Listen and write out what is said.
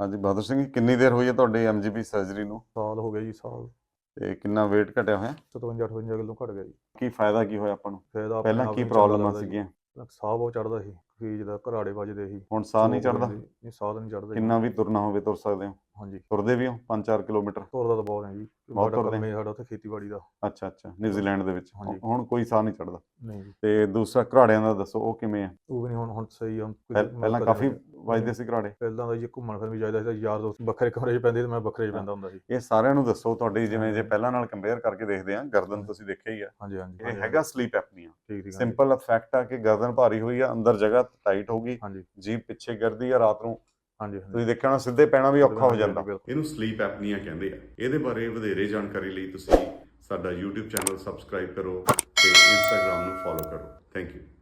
ਹਾਂਜੀ ਬਹਾਦਰ ਸਿੰਘ ਜੀ, ਕਿੰਨੀ ਦੇਰ ਹੋਈ ਹੈ ਤੁਹਾਡੀ ਐਮਜੀਪੀ ਸਰਜਰੀ ਨੂੰ ਸਾਲ ਹੋ ਗਿਆ ਜੀ, ਸਾਲ। ਤੇ ਕਿੰਨਾ weight ਘਟਿਆ ਹੋਇਆ? 57-58 ਕਿਲੋ ਘਟ ਗਿਆ ਜੀ। ਕੀ ਫਾਇਦਾ ਕੀ ਹੋਇਆ ਆਪਾਂ ਨੂੰ? ਫਾਇਦਾ ਆਪਣੇ ਪਹਿਲਾਂ ਆਪ ਕੀ ਨਹੀਂ ਚੰਗਾ ਪ੍ਰੋਬਲਮਾਂ ਲੱਗਦਾ ਜੀ। ਸੀਗੀਆਂ? ਸਾਹ ਬਹੁਤ ਚੜ੍ਹਦਾ ਸੀ, ਖੀਜ ਦਾ ਘਰਾੜੇ ਵੱਜਦੇ ਸੀ। ਹੁਣ ਸਾਹ ਨਹੀਂ ਚੋਕ ਚੜਦਾ? ਪੈਂਦੀ, ਨਹੀਂ ਸਾਹ ਤਾਂ ਨਹੀਂ ਚੜ੍ਹਦਾ ਜੀ। ਕਿੰਨਾ ਵੀ ਤੁਰਨਾ ਹੋਵੇ ਤੁਰ ਸਕਦੇ ਹੋ? ਹਾਂਜੀ, ਤੁਰਦੇ ਵੀ ਹੋ 5-4 ਕਿਲੋਮੀਟਰ? ਤੁਰਦਾ ਤਾਂ ਬਹੁਤ ਹੈ ਜੀ। ਬਹੁਤ ਸਾਡਾ ਤੁਰਦੇ? ਕੰਮ ਹੀ ਸਾਡਾ ਉੱਥੇ ਖੇਤੀਬਾੜੀ ਦਾ। ਅੱਛਾ ਨਿਊਜ਼ੀਲੈਂਡ ਦੇ ਵਿੱਚ ਹਾਂਜੀ। ਹੁਣ ਕੋਈ ਸਾਹ ਨਹੀਂ ਚੜਦਾ? ਨਹੀਂ ਜੀ, ਤੇ ਦੂਸਰਾ ਘਰਾੜਿਆਂ ਦਾ ਦੱਸੋ, ਉਹ ਕਿਵੇਂ ਆ? ਉਹ ਵੀ ਨਹੀਂ, ਹੁਣ ਸਹੀ ਆ। ਪਹਿਲਾਂ ਕਾਫੀ ਵੱਜਦੇ ਸੀ ਘਰਾੜੇ? ਪਹਿਲਾਂ ਤਾਂ ਜੀ ਘੁੰਮਣ ਫਿਰਨ ਵੀ ਜਾਈਦਾ ਸੀ, ਯਾਰ ਦੋਸਤ ਵੱਖਰੇ ਕਮਰੇ 'ਚ ਪੈਂਦੇ ਤੇ ਮੈਂ ਵੱਖਰੇ 'ਚ ਪੈਂਦਾ ਹੁੰਦਾ ਸੀ। ਇਹ ਸਾਰਿਆਂ ਨੂੰ ਦੱਸੋ, ਤੁਹਾਡੀ ਜਿਵੇਂ ਜੇ ਪਹਿਲਾਂ ਨਾਲ ਕੰਪੇਅਰ ਕਰਕੇ ਦੇਖਦੇ ਆ, ਗਰਦਨ ਤੁਸੀਂ ਦੇਖਿਆ ਹੀ ਆ, ਹਾਂਜੀ ਹਾਂਜੀ, ਇਹ ਹੈਗਾ ਸਲੀਪ ਐਪਨੀਆ। ਠੀਕ ਠੀਕ। ਸਿੰਪਲ ਇਫੈਕਟ ਆ ਕਿ ਗਰਦਨ ਭਾਰੀ ਹੋਈ ਆ, ਅੰਦਰ ਜਗ੍ਹਾ ਟਾਈਟ ਹੋ ਗਈ, ਹਾਂਜੀ ਜੀਭ ਪਿੱਛੇ ਗਿਰਦੀ ਆ ਰਾਤ ਨੂੰ। ਹਾਂਜੀ, ਤੁਸੀਂ ਦੇਖਿਆ ਹੋਣਾ ਸਿੱਧੇ ਪੈਣਾ ਵੀ ਔਖਾ ਹੋ ਜਾਂਦਾ। ਇਹਨੂੰ ਸਲੀਪ ਐਪਨੀਆ ਕਹਿੰਦੇ ਆ। ਇਹਦੇ ਬਾਰੇ ਵਧੇਰੇ ਜਾਣਕਾਰੀ ਲਈ ਤੁਸੀਂ ਸਾਡਾ YouTube ਚੈਨਲ ਸਬਸਕ੍ਰਾਈਬ ਕਰੋ ਤੇ Instagram ਨੂੰ ਫੋਲੋ ਕਰੋ। Thank you.